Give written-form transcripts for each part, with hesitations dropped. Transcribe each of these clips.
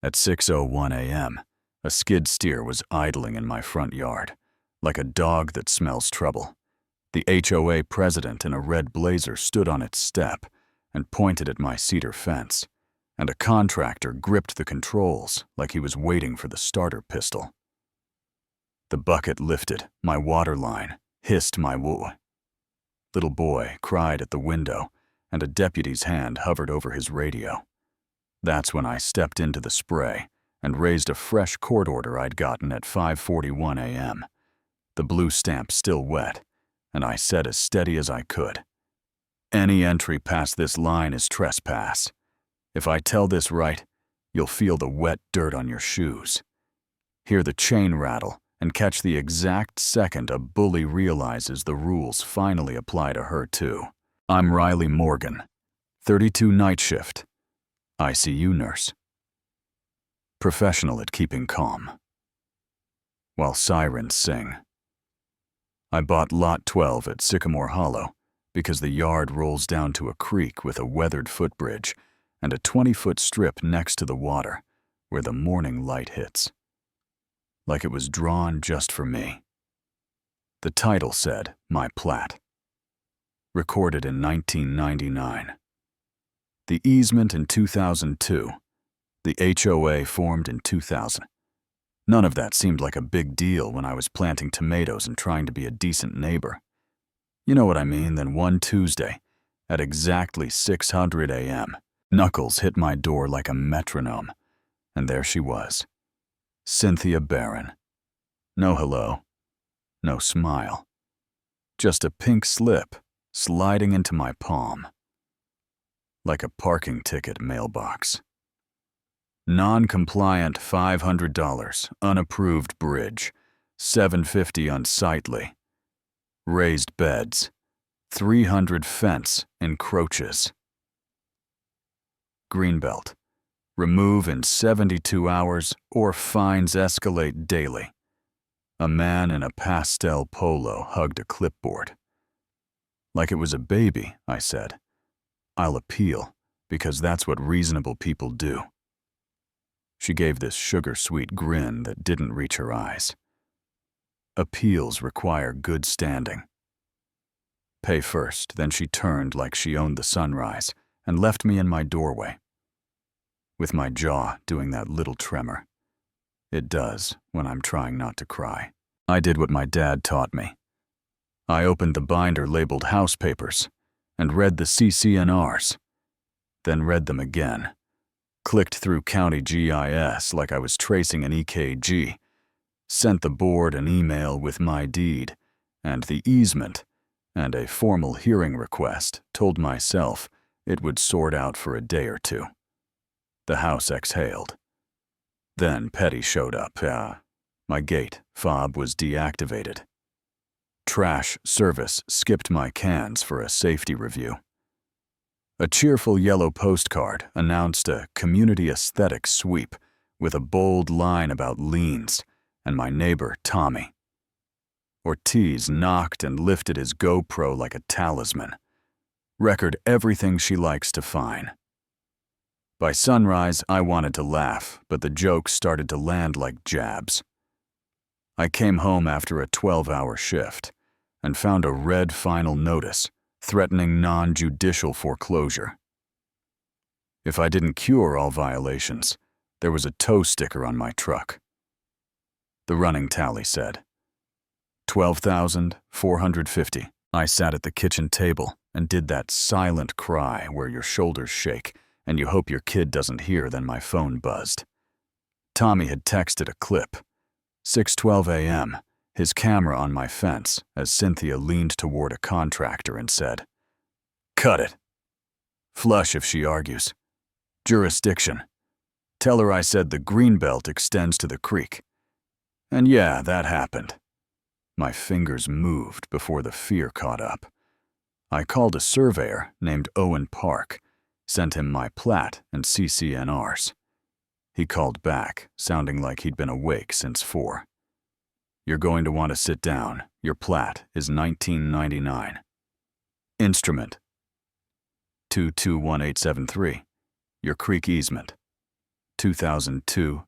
At 6:01 a.m., a skid steer was idling in my front yard, like a dog that smells trouble. The HOA president in a red blazer stood on its step and pointed at my cedar fence, and a contractor gripped the controls like he was waiting for the starter pistol. The bucket lifted, my water line hissed my woo. Little boy cried at the window, and a deputy's hand hovered over his radio. That's when I stepped into the spray and raised a fresh court order I'd gotten at 5:41 a.m. The blue stamp still wet, and I said as steady as I could, "Any entry past this line is trespass. If I tell this right, you'll feel the wet dirt on your shoes. Hear the chain rattle and catch the exact second a bully realizes the rules finally apply to her too. I'm Riley Morgan, 32 night shift, ICU nurse. Professional at keeping calm. While sirens sing. I bought Lot 12 at Sycamore Hollow because the yard rolls down to a creek with a weathered footbridge and a 20-foot strip next to the water where the morning light hits. Like it was drawn just for me. The title said, My Plat. Recorded in 1999. The easement in 2002. The HOA formed in 2000. None of that seemed like a big deal when I was planting tomatoes and trying to be a decent neighbor. You know what I mean? Then one Tuesday, at exactly 6:00 a.m., Knuckles hit my door like a metronome, and there she was. Cynthia Barron. No hello. No smile. Just a pink slip sliding into my palm. Like a parking ticket mailbox. Non-compliant $500, unapproved bridge, $750 unsightly. Raised beds, 300 fence encroaches. Greenbelt, remove in 72 hours or fines escalate daily. A man in a pastel polo hugged a clipboard. Like it was a baby, I said. I'll appeal, because that's what reasonable people do. She gave this sugar-sweet grin that didn't reach her eyes. Appeals require good standing. Pay first, then she turned like she owned the sunrise and left me in my doorway, with my jaw doing that little tremor. It does when I'm trying not to cry. I did what my dad taught me. I opened the binder labeled house papers and read the CCNRs, then read them again. Clicked through county GIS like I was tracing an EKG, sent the board an email with my deed and the easement and a formal hearing request, told myself it would sort out for a day or two. The house exhaled. Then Petty showed up. My gate fob was deactivated. Trash service skipped my cans for a safety review. A cheerful yellow postcard announced a community aesthetics sweep with a bold line about liens and my neighbor, Tommy. Ortiz knocked and lifted his GoPro like a talisman. Record everything she likes to fine. By sunrise, I wanted to laugh, but the jokes started to land like jabs. I came home after a 12-hour shift and found a red final notice threatening non-judicial foreclosure. If I didn't cure all violations, there was a tow sticker on my truck. The running tally said, $12,450. I sat at the kitchen table and did that silent cry where your shoulders shake and you hope your kid doesn't hear. Then my phone buzzed. Tommy had texted a clip. 6:12 a.m., his camera on my fence as Cynthia leaned toward a contractor and said, "Cut it. Flush if she argues. Jurisdiction. Tell her I said the greenbelt extends to the creek." And yeah, that happened. My fingers moved before the fear caught up. I called a surveyor named Owen Park, sent him my plat and CCNRs. He called back, sounding like he'd been awake since 4. "You're going to want to sit down. Your plat is 1999. Instrument 221873. Your creek easement. 2002.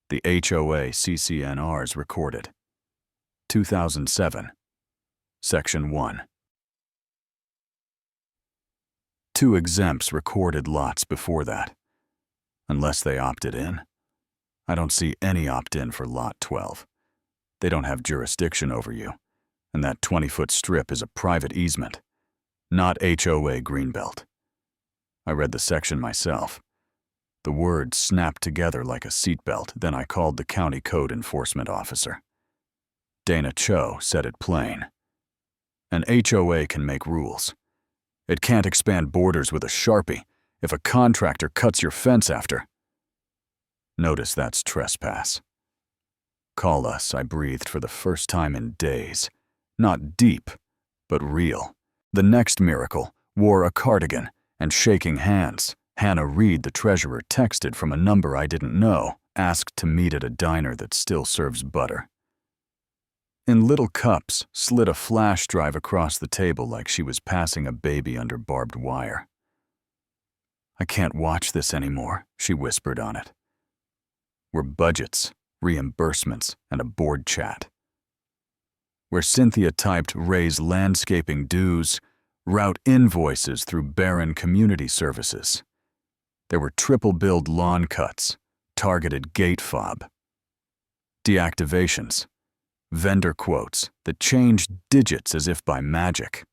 The HOA CCNRs recorded. 2007. Section 1. 2 exempts recorded lots before that. Unless they opted in. I don't see any opt-in for Lot 12. They don't have jurisdiction over you, and that 20-foot strip is a private easement, not HOA Greenbelt. I read the section myself. The words snapped together like a seatbelt, then I called the county code enforcement officer. Dana Cho said it plain. An HOA can make rules. It can't expand borders with a Sharpie if a contractor cuts your fence after. Notice that's trespass. Call us, I breathed for the first time in days. Not deep, but real. The next miracle, wore a cardigan and shaking hands. Hannah Reed, the treasurer, texted from a number I didn't know, asked to meet at a diner that still serves butter. In little cups, slid a flash drive across the table like she was passing a baby under barbed wire. I can't watch this anymore, she whispered on it. We're budgets, reimbursements, and a board chat. Where Cynthia typed raise landscaping dues, route invoices through barren community services. There were triple-billed lawn cuts, targeted gate fob, deactivations, vendor quotes that changed digits as if by magic.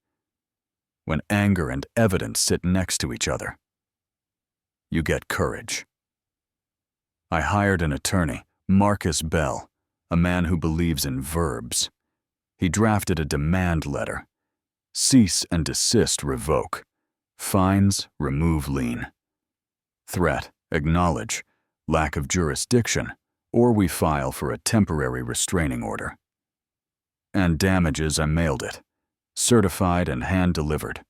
When anger and evidence sit next to each other, you get courage. I hired an attorney, Marcus Bell, a man who believes in verbs. He drafted a demand letter. Cease and desist revoke. Fines remove lien. Threat, acknowledge, lack of jurisdiction, or we file for a temporary restraining order. And damages, I mailed it. Certified and hand-delivered.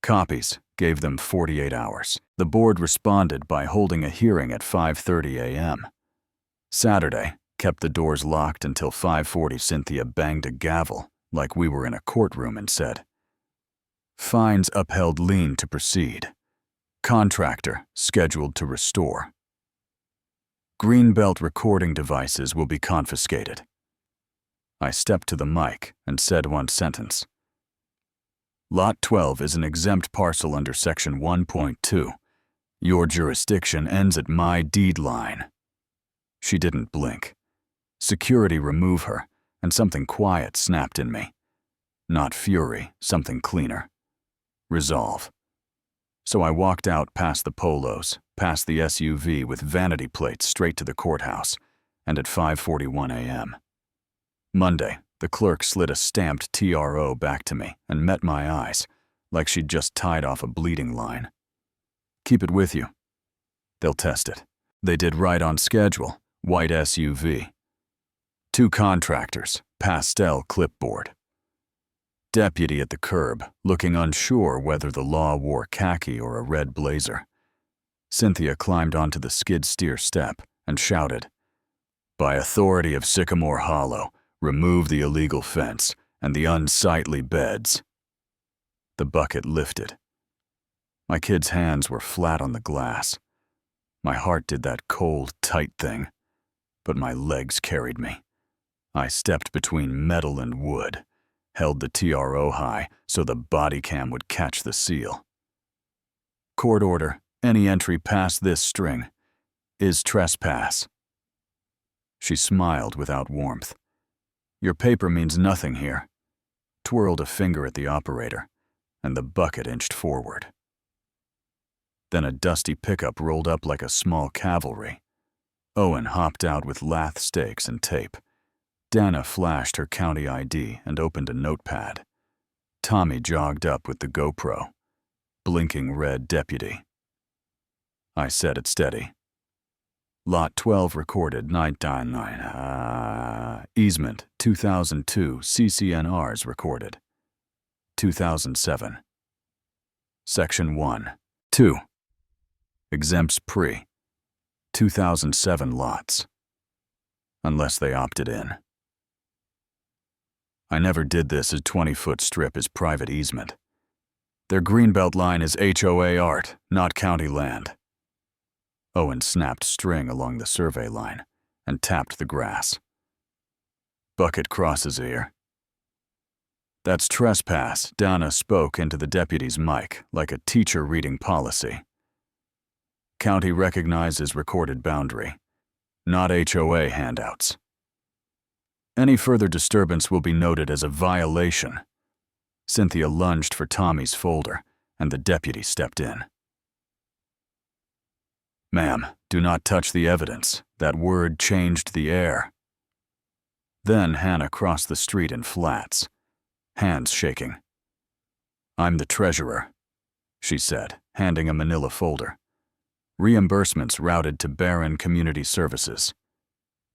Copies, gave them 48 hours. The board responded by holding a hearing at 5:30 a.m. Saturday, kept the doors locked until 5:40. Cynthia banged a gavel like we were in a courtroom and said, "Fines upheld, lien to proceed. Contractor scheduled to restore. Greenbelt recording devices will be confiscated." I stepped to the mic and said one sentence. Lot 12 is an exempt parcel under Section 1.2. Your jurisdiction ends at my deed line. She didn't blink. Security remove her, and something quiet snapped in me. Not fury, something cleaner. Resolve. So I walked out past the polos, past the SUV with vanity plates straight to the courthouse, and at 5:41 a.m. Monday, the clerk slid a stamped TRO back to me and met my eyes, like she'd just tied off a bleeding line. Keep it with you. They'll test it. They did right on schedule, white SUV. 2 contractors, pastel clipboard. Deputy at the curb, looking unsure whether the law wore khaki or a red blazer. Cynthia climbed onto the skid steer step and shouted, "By authority of Sycamore Hollow, remove the illegal fence and the unsightly beds." The bucket lifted. My kid's hands were flat on the glass. My heart did that cold, tight thing, but my legs carried me. I stepped between metal and wood, held the TRO high so the body cam would catch the seal. Court order, any entry past this string is trespass. She smiled without warmth. Your paper means nothing here. Twirled a finger at the operator, and the bucket inched forward. Then a dusty pickup rolled up like a small cavalry. Owen hopped out with lath stakes and tape. Dana flashed her county ID and opened a notepad. Tommy jogged up with the GoPro. Blinking red deputy. I said it steady. Lot 12 recorded 999. Easement 2002 CCNRs recorded. 2007. Section 1. 2. Exempts pre. 2007 lots. Unless they opted in. I never did this. A 20-foot strip is private easement. Their greenbelt line is HOA art, not county land. Owen snapped string along the survey line and tapped the grass. Bucket crosses ear. That's trespass, Donna spoke into the deputy's mic like a teacher reading policy. County recognizes recorded boundary, not HOA handouts. Any further disturbance will be noted as a violation. Cynthia lunged for Tommy's folder, and the deputy stepped in. Ma'am, do not touch the evidence. That word changed the air. Then Hannah crossed the street in flats, hands shaking. I'm the treasurer, she said, handing a manila folder. Reimbursements routed to Barron Community Services.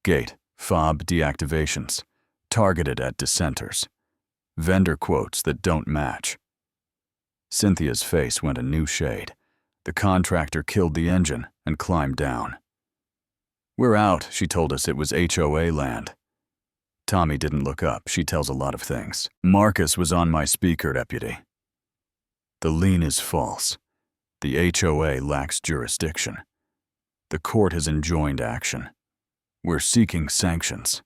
Gate, fob deactivations, targeted at dissenters. Vendor quotes that don't match. Cynthia's face went a new shade. The contractor killed the engine and climbed down. We're out, she told us it was HOA land. Tommy didn't look up. She tells a lot of things. Marcus was on my speaker, deputy. The lien is false. The HOA lacks jurisdiction. The court has enjoined action. We're seeking sanctions.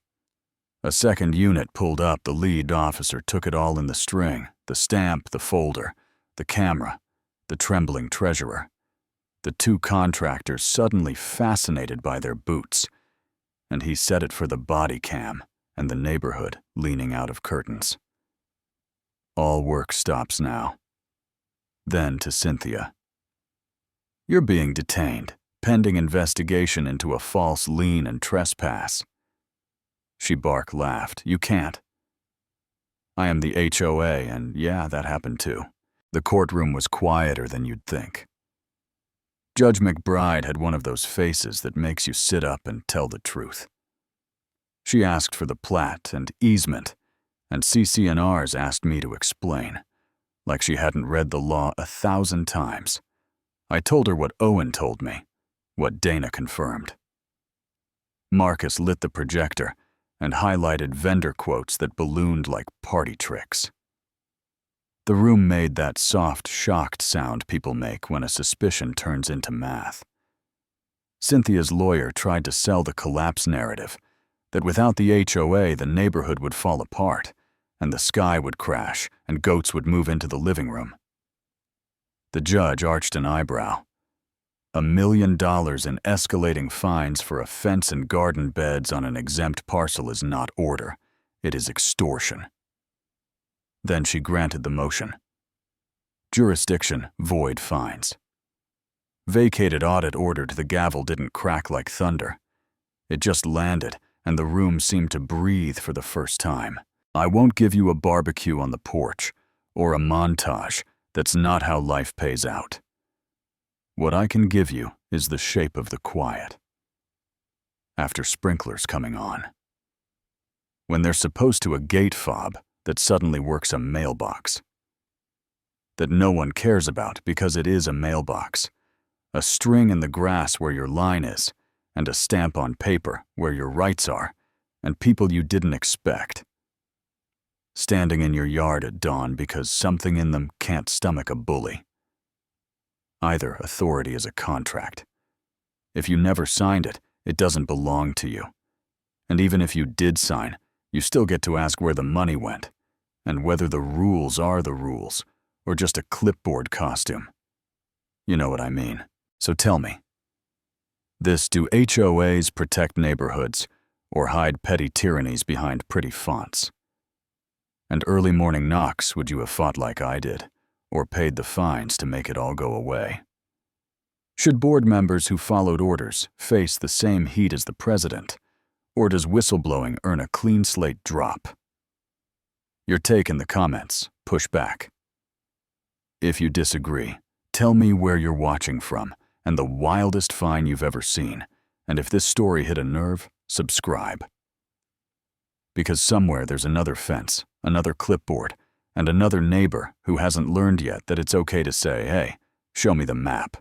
A second unit pulled up. The lead officer took it all in the string, the stamp, the folder, the camera, the trembling treasurer. The two contractors suddenly fascinated by their boots, and he set it for the body cam and the neighborhood leaning out of curtains. All work stops now. Then to Cynthia. You're being detained, pending investigation into a false lien and trespass. She laughed. You can't. I am the HOA, and yeah, that happened too. The courtroom was quieter than you'd think. Judge McBride had one of those faces that makes you sit up and tell the truth. She asked for the plat and easement, and CC&Rs asked me to explain, like she hadn't read the law 1,000 times. I told her what Owen told me, what Dana confirmed. Marcus lit the projector and highlighted vendor quotes that ballooned like party tricks. The room made that soft, shocked sound people make when a suspicion turns into math. Cynthia's lawyer tried to sell the collapse narrative, that without the HOA, the neighborhood would fall apart, and the sky would crash, and goats would move into the living room. The judge arched an eyebrow. $1 million in escalating fines for a fence and garden beds on an exempt parcel is not order. It is extortion. Then she granted the motion. Jurisdiction, void fines. Vacated audit ordered. The gavel didn't crack like thunder. It just landed, and the room seemed to breathe for the first time. I won't give you a barbecue on the porch, or a montage. That's not how life pays out. What I can give you is the shape of the quiet. After sprinklers coming on. When there's supposed to a gate fob that suddenly works a mailbox. That no one cares about because it is a mailbox. A string in the grass where your line is, and a stamp on paper where your rights are, and people you didn't expect. Standing in your yard at dawn because something in them can't stomach a bully. Either authority is a contract. If you never signed it, it doesn't belong to you. And even if you did sign, you still get to ask where the money went, and whether the rules are the rules, or just a clipboard costume. You know what I mean. So tell me. Do HOAs protect neighborhoods, or hide petty tyrannies behind pretty fonts? And early morning knocks would you have fought like I did, or paid the fines to make it all go away? Should board members who followed orders face the same heat as the president, or does whistleblowing earn a clean slate drop? Your take in the comments. Push back. If you disagree, tell me where you're watching from and the wildest fine you've ever seen, and if this story hit a nerve, subscribe. Because somewhere there's another fence, another clipboard, and another neighbor who hasn't learned yet that it's okay to say, hey, show me the map.